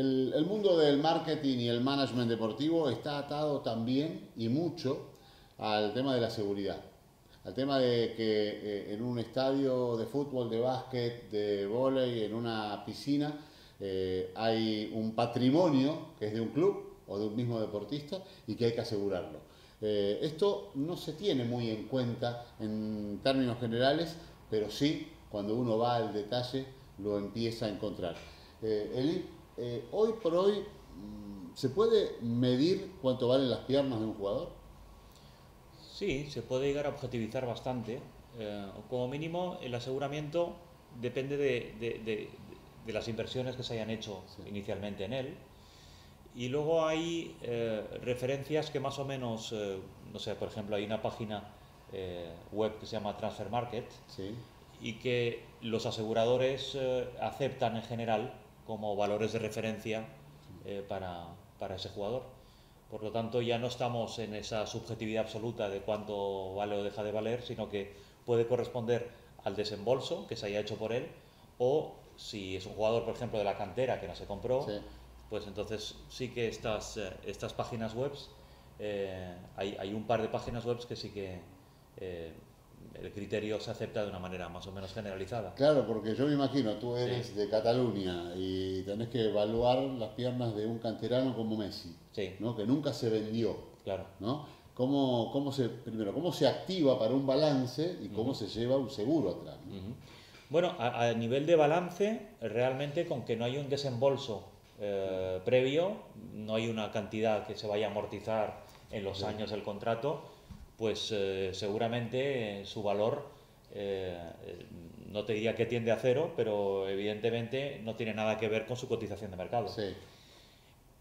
El mundo del marketing y el management deportivo está atado también y mucho al tema de la seguridad. Al tema de que en un estadio de fútbol, de básquet, de vóley, en una piscina, hay un patrimonio que es de un club o de un mismo deportista y que hay que asegurarlo. Esto no se tiene muy en cuenta en términos generales, pero sí, cuando uno va al detalle, lo empieza a encontrar. Eli, hoy por hoy, ¿se puede medir cuánto valen las piernas de un jugador? Sí, se puede llegar a objetivizar bastante. Como mínimo, el aseguramiento depende de las inversiones que se hayan hecho Sí, inicialmente en él. Y luego hay referencias que más o menos, no sé, por ejemplo, hay una página web que se llama Transfer Market sí, y que los aseguradores aceptan en general como valores de referencia para ese jugador. Por lo tanto, ya no estamos en esa subjetividad absoluta de cuánto vale o deja de valer, sino que puede corresponder al desembolso que se haya hecho por él, o si es un jugador, por ejemplo, de la cantera que no se compró, sí. pues entonces sí que estas páginas web, hay un par de páginas web que sí que eh, el criterio se acepta de una manera más o menos generalizada. Claro, porque yo me imagino, tú Sí, eres de Cataluña y tenés que evaluar las piernas de un canterano como Messi, sí, ¿no? Que nunca se vendió, claro. ¿no? Primero, cómo se activa para un balance y cómo Ujú, se lleva un seguro atrás, ¿no? ujú. Bueno, a nivel de balance, realmente con que no hay un desembolso previo, no hay una cantidad que se vaya a amortizar en los Sí, años del contrato, pues seguramente su valor, no te diría que tiende a cero, pero evidentemente no tiene nada que ver con su cotización de mercado. sí,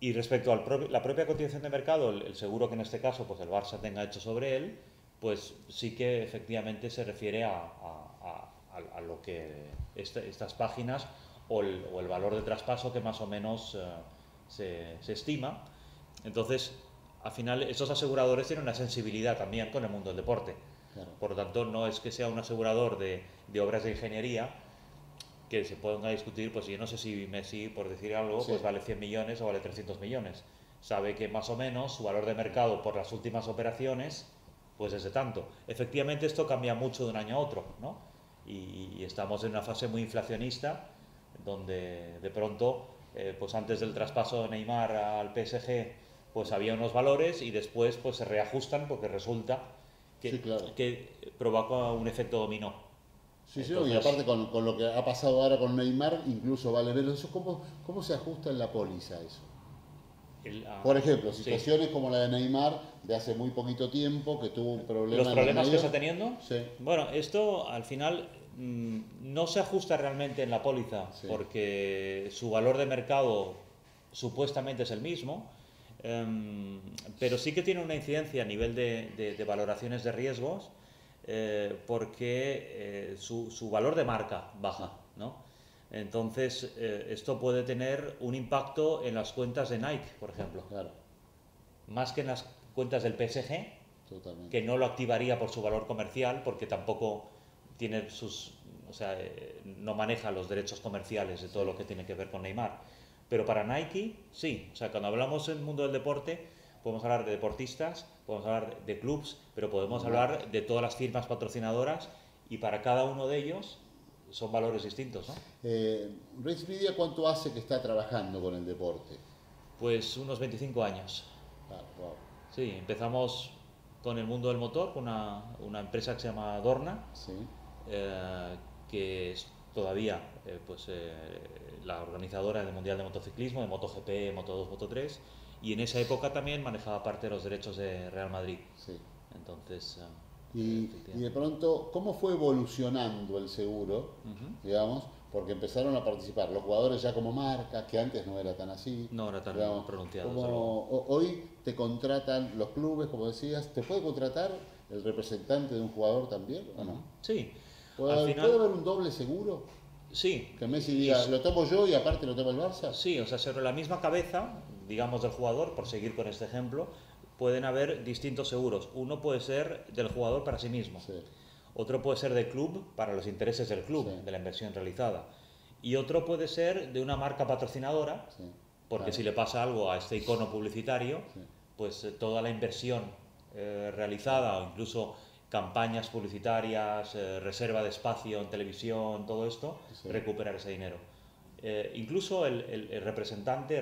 Y respecto a la propia cotización de mercado, el seguro que en este caso pues el Barça tenga hecho sobre él, pues sí que efectivamente se refiere a lo que estas páginas o el valor de traspaso que más o menos se estima. Entonces, al final, esos aseguradores tienen una sensibilidad también con el mundo del deporte. claro. Por lo tanto, no es que sea un asegurador de obras de ingeniería que se ponga a discutir, pues yo no sé si Messi, por decir algo, Sí, pues vale 100 millones o vale 300 millones. Sabe que más o menos su valor de mercado por las últimas operaciones, pues es de tanto. Efectivamente esto cambia mucho de un año a otro, ¿no? Y estamos en una fase muy inflacionista, donde de pronto, pues antes del traspaso de Neymar al PSG, pues había unos valores y después pues se reajustan porque resulta sí, claro. que provoca un efecto dominó. Sí, sí, y Entonces, aparte con lo que ha pasado ahora con Neymar, incluso vale ver eso, cómo se ajusta en la póliza eso. Por ejemplo, sí. situaciones como la de Neymar de hace muy poquito tiempo, que tuvo un Los problema en el problemas que medio. está teniendo, Sí, bueno, esto al final no se ajusta realmente en la póliza sí, porque su valor de mercado supuestamente es el mismo, em, pero sí que tiene una incidencia a nivel de valoraciones de riesgos porque su valor de marca sí, baja, ¿no? Entonces, esto puede tener un impacto en las cuentas de Nike, por ejemplo, claro, más que en las cuentas del PSG, que totalmente. no lo activaría por su valor comercial, porque tampoco tiene sus, o sea, no maneja los derechos comerciales de todo Sí, lo que tiene que ver con Neymar. Pero para Nike, sí. O sea, cuando hablamos en el mundo del deporte, podemos hablar de deportistas, podemos hablar de clubs, pero podemos de marca. hablar de todas las firmas patrocinadoras y para cada uno de ellos son valores distintos, ¿no? Race Media, ¿cuánto hace que está trabajando con el deporte? Pues unos 25 años. Ah, wow. Sí, empezamos con el mundo del motor, con una empresa que se llama Dorna, Sí, eh, que es todavía pues, la organizadora del Mundial de Motociclismo, de MotoGP, Moto2, Moto3, y en esa época también manejaba parte de los derechos de Real Madrid. sí. Entonces, Y de efectivamente. pronto, ¿cómo fue evolucionando el seguro? Ujú. Digamos, porque empezaron a participar los jugadores ya como marca, que antes no era tan así. No era tan Digamos, pronunciado, desde luego. como hoy te contratan los clubes, como decías, ¿te puede contratar el representante de un jugador también o no? Ujú. Sí, al ¿Puede final, haber un doble seguro? sí. Que Messi diga, lo tomo yo y aparte lo toma el Barça. Sí, o sea, sobre la misma cabeza, digamos, del jugador, por seguir con este ejemplo, pueden haber distintos seguros. Uno puede ser del jugador para sí mismo, Sí, otro puede ser del club para los intereses del sí, club, de la inversión realizada, y otro puede ser de una marca patrocinadora sí, porque Claro. si le pasa algo a este icono publicitario, Sí. pues toda la inversión realizada o incluso campañas publicitarias, reserva de espacio en televisión, todo esto, Sí. recuperar ese dinero. Incluso el representante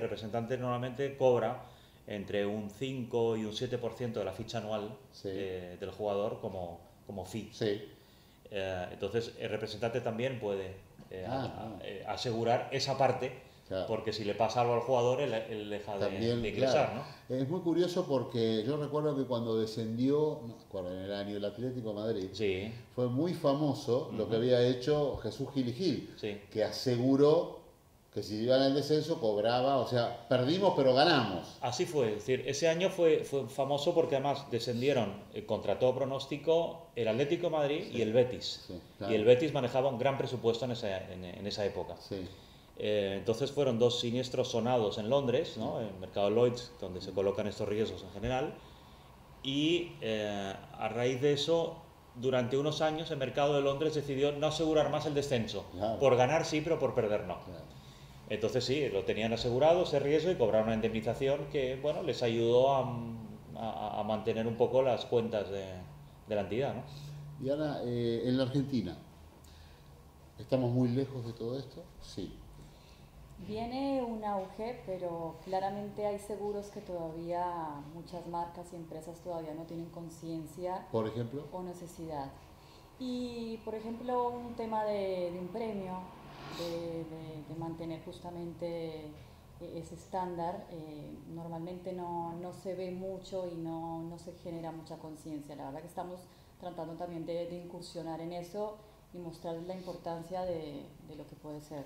normalmente cobra entre un 5 y un 7% de la ficha anual Sí. del jugador como fee. Sí. Entonces el representante también puede asegurar esa parte, Claro. porque si le pasa algo al jugador, él deja También, de ingresar, claro. ¿no? Es muy curioso porque yo recuerdo que cuando descendió, no me acuerdo, en el año el Atlético de Madrid, Sí, fue muy famoso lo que había hecho Jesús Gil y Gil, sí. que aseguró que si iban al descenso cobraba, o sea, perdimos pero ganamos. Así fue, es decir, ese año fue famoso porque además descendieron contra todo pronóstico el Atlético de Madrid y el Betis. Sí, claro. Y el Betis manejaba un gran presupuesto en esa época. Sí, Entonces fueron dos siniestros sonados en Londres, ¿no? En el mercado Lloyds, donde se colocan estos riesgos en general. Y a raíz de eso, durante unos años, el mercado de Londres decidió no asegurar más el descenso. Claro. Por ganar sí, pero por perder no. claro. Entonces sí, lo tenían asegurado ese riesgo y cobraron una indemnización que, bueno, les ayudó a mantener un poco las cuentas de la entidad, ¿no? Y ahora, en la Argentina, ¿estamos muy lejos de todo esto? Sí. Viene un auge, pero claramente hay seguros que todavía muchas marcas y empresas todavía no tienen conciencia Por ejemplo, o necesidad. Y, por ejemplo, un tema de un premio, de mantener justamente ese estándar, normalmente no se ve mucho y no se genera mucha conciencia. La verdad que estamos tratando también de incursionar en eso y mostrar la importancia de lo que puede ser.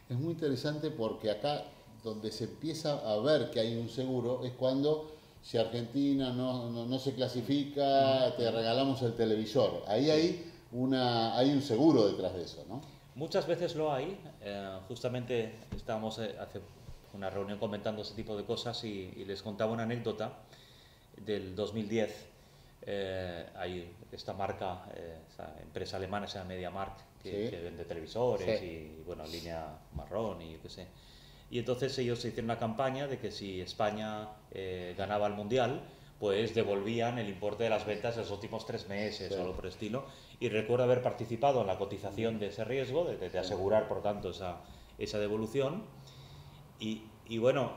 es muy interesante porque acá donde se empieza a ver que hay un seguro es cuando si Argentina no se clasifica, te regalamos el televisor. Ahí hay un seguro detrás de eso, ¿no? Muchas veces lo hay. Justamente estábamos hace una reunión comentando ese tipo de cosas y les contaba una anécdota del 2010. Hay esta marca, esta empresa alemana, se llama MediaMarkt, que vende televisores y, bueno, línea marrón y yo qué sé. Y entonces ellos hicieron una campaña de que si España ganaba el Mundial, pues devolvían el importe de las ventas de los últimos 3 meses o algo por el estilo. Y recuerdo haber participado en la cotización de ese riesgo, de asegurar, por tanto, esa devolución. Y bueno,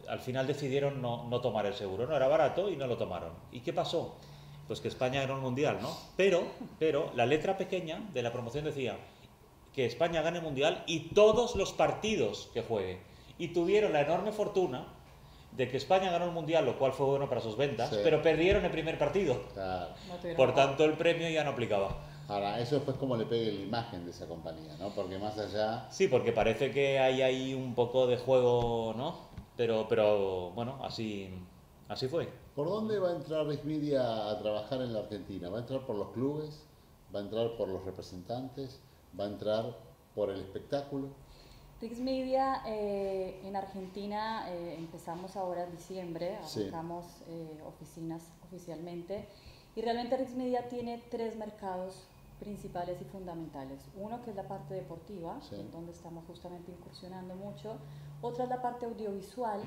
al final decidieron no tomar el seguro. No era barato y no lo tomaron. ¿Y qué pasó? Pues que España ganó el Mundial, ¿no? Pero la letra pequeña de la promoción decía que España gane el Mundial y todos los partidos que juegue. Y tuvieron la enorme fortuna de que España ganó el Mundial, lo cual fue bueno para sus ventas, Sí. pero perdieron el primer partido. Claro. No tuvieron Por nada. tanto, el premio ya no aplicaba. Ahora, eso después como le pegue la imagen de esa compañía, ¿no? Porque más allá... Sí, porque parece que hay ahí un poco de juego, ¿no? Pero bueno, así fue. ¿Por dónde va a entrar Rix Media a trabajar en la Argentina? ¿Va a entrar por los clubes? ¿Va a entrar por los representantes? ¿Va a entrar por el espectáculo? Rix Media en Argentina empezamos ahora en diciembre, Sí. arrancamos oficinas oficialmente y realmente Rix Media tiene 3 mercados principales y fundamentales. Uno que es la parte deportiva, Sí. en donde estamos justamente incursionando mucho. Otra es la parte audiovisual,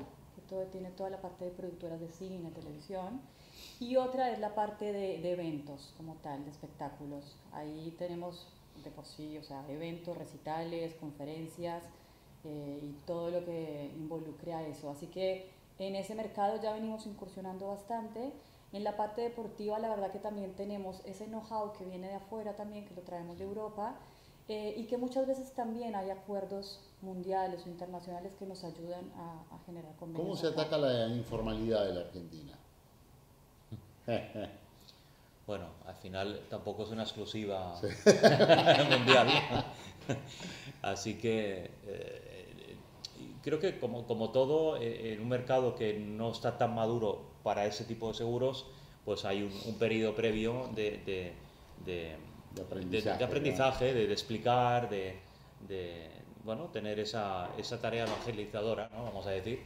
que tiene toda la parte de productoras de cine, televisión. Y otra es la parte de eventos como tal, de espectáculos. Ahí tenemos de por sí, o sea, eventos, recitales, conferencias y todo lo que involucre a eso. Así que en ese mercado ya venimos incursionando bastante. En la parte deportiva, la verdad que también tenemos ese know-how que viene de afuera también, que lo traemos de Europa, y que muchas veces también hay acuerdos mundiales o internacionales que nos ayudan a generar convenios. ¿Cómo se acá. ataca la informalidad de la Argentina? Bueno, al final tampoco es una exclusiva mundial. Así que creo que como todo, en un mercado que no está tan maduro para ese tipo de seguros, pues hay un periodo previo de aprendizaje, de explicar, bueno, tener esa tarea evangelizadora, ¿no? Vamos a decir.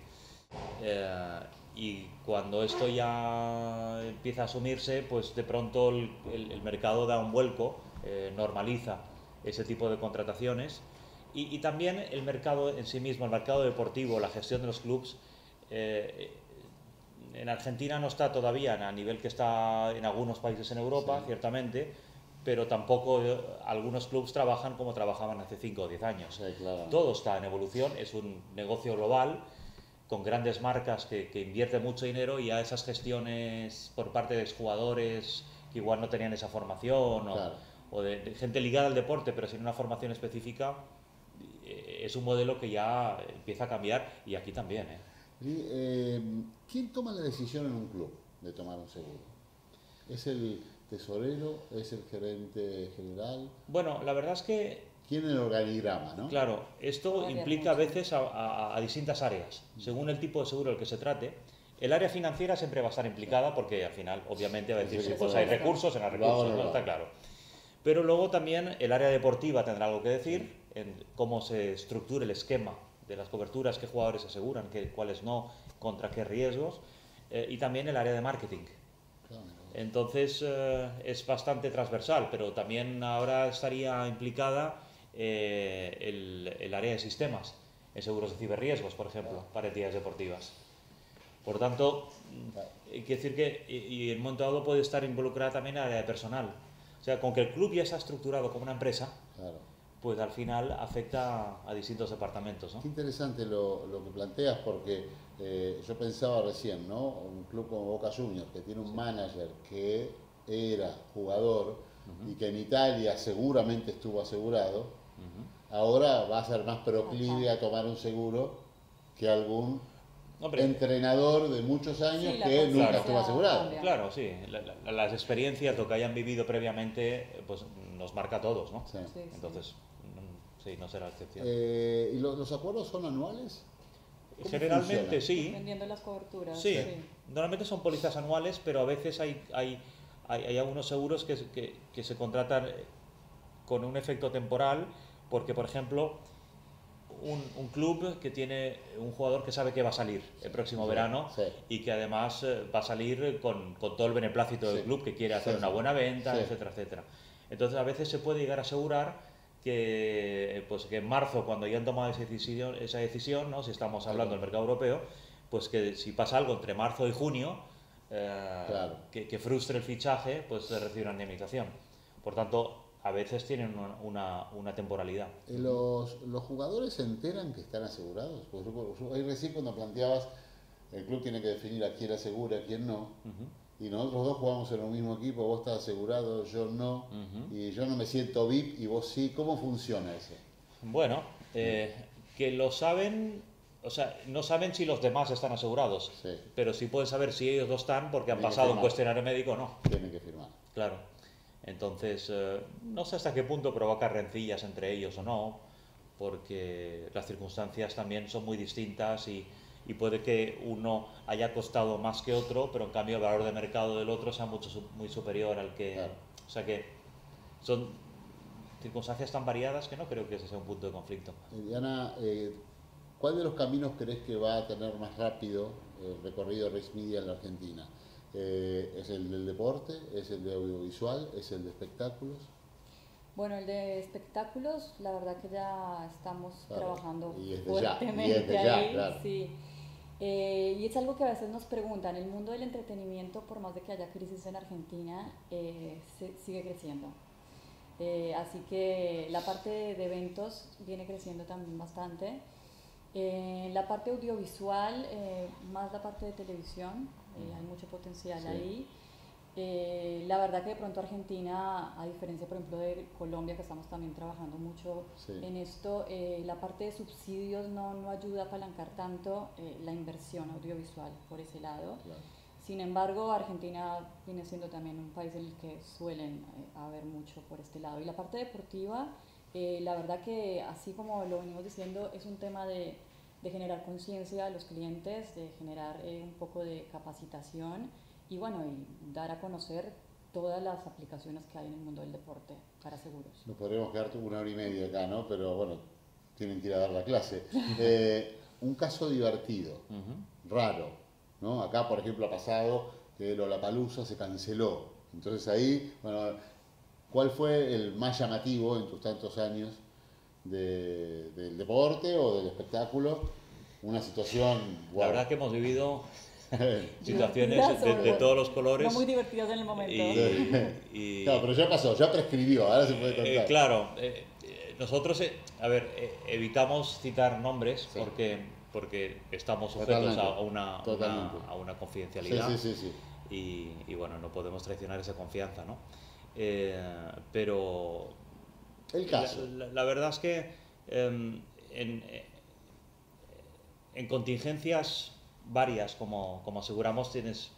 Y cuando esto ya empieza a asumirse, pues de pronto el mercado da un vuelco, normaliza ese tipo de contrataciones Y también el mercado en sí mismo, el mercado deportivo, la gestión de los clubes, en Argentina no está todavía a nivel que está en algunos países en Europa, Sí. ciertamente, pero tampoco algunos clubes trabajan como trabajaban hace 5 o 10 años. Sí, claro. Todo está en evolución, es un negocio global con grandes marcas que invierten mucho dinero, y a esas gestiones por parte de jugadores que igual no tenían esa formación Claro. o de gente ligada al deporte pero sin una formación específica, es un modelo que ya empieza a cambiar, y aquí también, ¿eh? Y, ¿quién toma la decisión en un club de tomar un seguro? ¿Es el tesorero? ¿Es el gerente general? Bueno, la verdad es que, ¿Quién en el organigrama, no? claro, esto Varía implica a mucho. veces a distintas áreas, según el tipo de seguro del que se trate. El área financiera siempre va a estar implicada porque al final, obviamente, va a decir Sí, si sí, pues sí. hay recursos, en los Lo hago, recursos, no ¿no? lo Está hago. claro. Pero luego también el área deportiva tendrá algo que decir en cómo se estructura el esquema de las coberturas, qué jugadores se aseguran, cuáles no, contra qué riesgos, y también el área de marketing. Claro. Entonces es bastante transversal, pero también ahora estaría implicada el área de sistemas, en seguros de ciberriesgos, por ejemplo, para entidades deportivas. Por tanto, hay que decir que y en un momento dado puede estar involucrada también el área de personal. O sea, con que el club ya está estructurado como una empresa, Claro. pues al final afecta a distintos departamentos, ¿no? Qué interesante lo que planteas, porque yo pensaba recién, ¿no? Un club como Boca Juniors, que tiene un manager que era jugador y que en Italia seguramente estuvo asegurado, ahora va a ser más proclive a tomar un seguro que algún Hombre, entrenador de muchos años Sí, la que nunca conciencia estuvo asegurado. cambia. claro, sí, las experiencias, lo que hayan vivido previamente, pues nos marca a todos, ¿no? Sí. Sí, sí. Entonces, sí, no será excepción. ¿Y los acuerdos son anuales? ¿Cómo Generalmente funciona? sí, Dependiendo de las coberturas. sí. Normalmente son pólizas anuales, pero a veces hay algunos seguros que se contratan con un efecto temporal, porque, por ejemplo, un club que tiene un jugador que sabe que va a salir el próximo Sí, verano sí. y que además va a salir con todo el beneplácito del Sí. club, que quiere hacer Sí, una sí. buena venta, Sí. etcétera, etcétera. Entonces a veces se puede llegar a asegurar que, pues, que en marzo, cuando ya han tomado esa decisión, ¿no? Si estamos hablando del mercado europeo, pues que si pasa algo entre marzo y junio, Claro. que frustre el fichaje, pues se recibe una indemnización. Por tanto, a veces tienen una temporalidad. ¿Los jugadores se enteran que están asegurados? Porque ahí recién cuando planteabas, el club tiene que definir a quién asegura, a quién no. Y nosotros dos jugamos en un mismo equipo, vos estás asegurado, yo no. Y yo no me siento VIP y vos sí. ¿Cómo funciona eso? Bueno, que lo saben, o sea, no saben si los demás están asegurados, Sí. pero sí pueden saber si ellos dos están porque han Tienen que pasado un firmar. cuestionario médico o no. Tienen que firmar. Claro. Entonces, no sé hasta qué punto provoca rencillas entre ellos o no, porque las circunstancias también son muy distintas y puede que uno haya costado más que otro, pero en cambio el valor de mercado del otro sea muy superior al que... Claro. O sea que son circunstancias tan variadas que no creo que ese sea un punto de conflicto. Diana, ¿cuál de los caminos crees que va a tener más rápido el recorrido de Rex Media en la Argentina? ¿Es el del deporte? ¿Es el de audiovisual? ¿Es el de espectáculos? Bueno, el de espectáculos, la verdad que ya estamos Claro, trabajando y es de ya, fuertemente y es de ya, ahí, claro. sí. Y es algo que a veces nos preguntan, el mundo del entretenimiento, por más de que haya crisis en Argentina, sigue creciendo. Así que la parte de eventos viene creciendo también bastante. La parte audiovisual, más la parte de televisión, hay mucho potencial Sí. ahí. La verdad que de pronto Argentina, a diferencia por ejemplo de Colombia, que estamos también trabajando mucho Sí. en esto, la parte de subsidios no ayuda a apalancar tanto la inversión audiovisual por ese lado. Claro. Sin embargo, Argentina viene siendo también un país en el que suelen haber mucho por este lado. Y la parte deportiva, la verdad que así como lo venimos diciendo, es un tema de generar conciencia a los clientes, de generar un poco de capacitación y bueno, y dar a conocer todas las aplicaciones que hay en el mundo del deporte para seguros. Nos podríamos quedar 1 hora y media acá, ¿no? Pero bueno, tienen que ir a dar la clase. Un caso divertido, raro, ¿no? Acá, por ejemplo, ha pasado que Lollapalooza se canceló. Entonces ahí, bueno, ¿cuál fue el más llamativo en tus tantos años del deporte o del espectáculo una situación... La verdad que hemos vivido situaciones Divertidas, de todos los colores. No muy divertidas en el momento. Claro, pero ya pasó, ya prescribió, ahora se puede contar. Claro, nosotros, evitamos citar nombres Sí. porque estamos sujetos Totalmente. a una confidencialidad. Sí. Y bueno, no podemos traicionar esa confianza, ¿no? Pero El caso. la verdad es que en contingencias varias, como aseguramos, tienes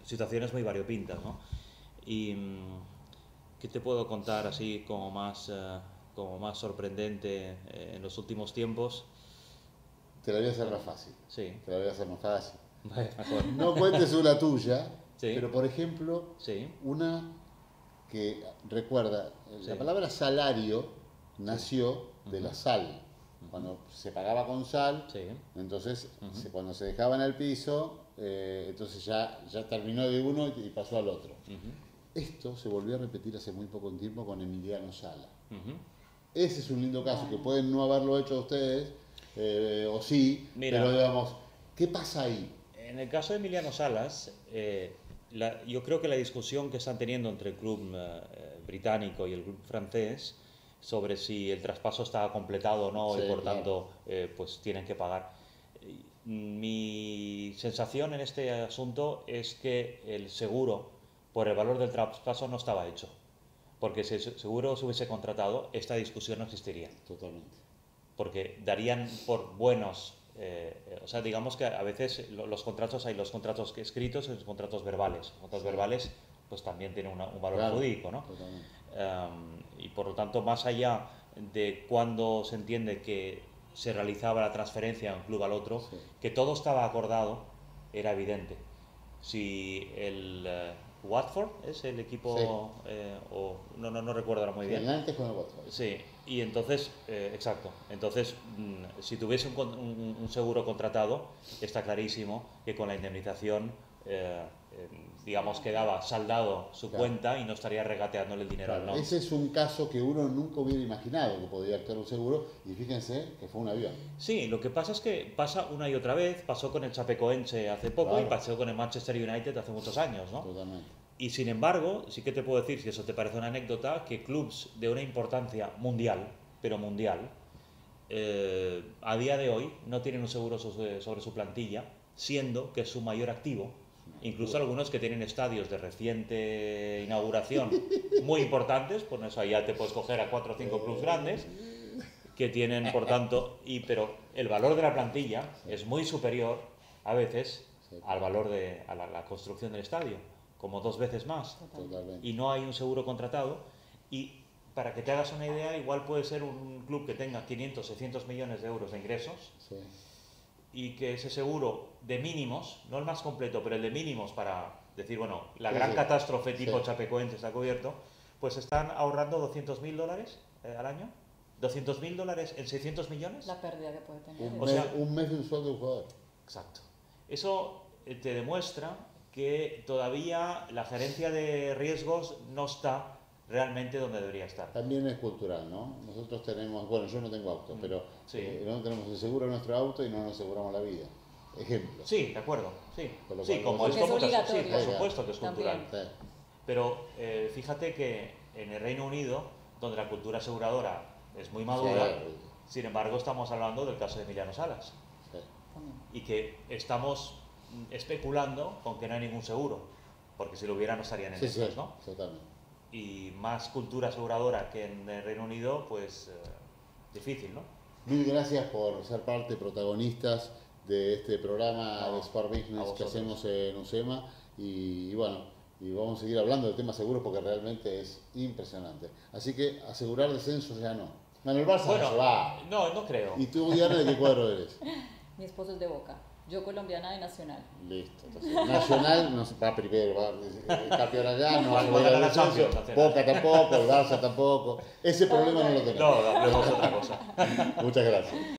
situaciones muy variopintas, ¿no? Y ¿qué te puedo contar así como más sorprendente en los últimos tiempos? Te la voy a hacer más fácil. Sí, Te la voy a hacer más fácil. mejor. No cuentes una tuya, Sí. pero por ejemplo, Sí, una que recuerda, Sí. la palabra salario nació de la sal. Cuando se pagaba con sal, sí. entonces cuando se dejaba en el piso, entonces ya terminó de uno y pasó al otro. Esto se volvió a repetir hace muy poco tiempo con Emiliano Sala. Ese es un lindo caso, que pueden no haberlo hecho ustedes, o sí, Mira. pero digamos, ¿qué pasa ahí? En el caso de Emiliano Salas, yo creo que la discusión que están teniendo entre el club británico y el club francés sobre si el traspaso está completado o no Sí, y por claro. tanto pues tienen que pagar. Mi sensación en este asunto es que el seguro por el valor del traspaso no estaba hecho, porque si el seguro se hubiese contratado, esta discusión no existiría. Totalmente. Porque darían por buenos, o sea, digamos que a veces los contratos, hay los contratos escritos y los contratos verbales. Los contratos verbales pues también tienen un valor Claro, jurídico, ¿no? totalmente. Y por lo tanto, más allá de cuando se entiende que se realizaba la transferencia de un club al otro, Sí. que todo estaba acordado, era evidente. Si el Watford es el equipo, o no recuerdo ahora muy Sí, bien. antes con el Watford. Sí, y entonces, exacto, entonces si tuviese un seguro contratado, está clarísimo que con la indemnización, digamos, quedaba saldado su Claro. cuenta y no estaría regateándole el dinero al Claro, non. ese es un caso que uno nunca hubiera imaginado que podía actuar un seguro, y fíjense que fue un avión. Sí, lo que pasa es que pasa una y otra vez, pasó con el Chapecoense hace poco Claro. y pasó con el Manchester United hace muchos años, ¿no? Totalmente. Y sin embargo, sí que te puedo decir, si eso te parece una anécdota, que clubs de una importancia mundial, pero mundial, a día de hoy no tienen un seguro sobre su plantilla, siendo que es su mayor activo. Incluso algunos que tienen estadios de reciente inauguración muy importantes, por eso ahí ya te puedes coger a 4 o 5 clubs grandes, que tienen, por tanto, pero el valor de la plantilla es muy superior a veces al valor de la construcción del estadio, como 2 veces más. Totalmente. Y no hay un seguro contratado. Y para que te hagas una idea, igual puede ser un club que tenga 500, 600 millones de euros de ingresos Sí. y que ese seguro de mínimos, no el más completo, pero el de mínimos para decir, bueno, la Sí, gran sí. catástrofe tipo Sí. Chapecoense está cubierto, pues están ahorrando $200.000 al año. $200.000 en 600 millones. La pérdida que puede tener. O sea- Un mes de un sueldo de un jugador. Exacto. Eso te demuestra que todavía la gerencia de riesgos no está realmente donde debería estar. También es cultural, ¿no? Nosotros tenemos, bueno, yo no tengo auto, pero Sí. no tenemos el seguro de nuestro auto y no nos aseguramos la vida. Ejemplo. Sí, de acuerdo. Sí, Con lo sí, cual, como es esto muchas, sí, obligatorio. por supuesto que es cultural. También. Sí. Pero fíjate que en el Reino Unido, donde la cultura aseguradora es muy madura, Sí. sin embargo estamos hablando del caso de Emiliano Salas Sí. También. y que estamos especulando con que no hay ningún seguro, porque si lo hubiera no estarían en Sí, estas, sí, ¿no? totalmente. Y más cultura aseguradora que en el Reino Unido, pues difícil, ¿no? Mil gracias por ser parte, protagonistas de este programa No, de Sport a Business que vosotros. hacemos en UCEMA y bueno, y vamos a seguir hablando del tema seguros porque realmente es impresionante. Así que asegurar descensos ya no. Bueno, el Barça no se va. no creo. ¿Y tú, Diana, de qué cuadro eres? Mi esposo es de Boca. Yo colombiana de Nacional. Listo. Entonces, Nacional no se va primero, va campeón allá, no va a Va a ganar la descenso, Champions, Nacional. Boca tampoco, el Barça tampoco. Ese problema no lo tenemos. No, hablemos de otra cosa. Muchas gracias.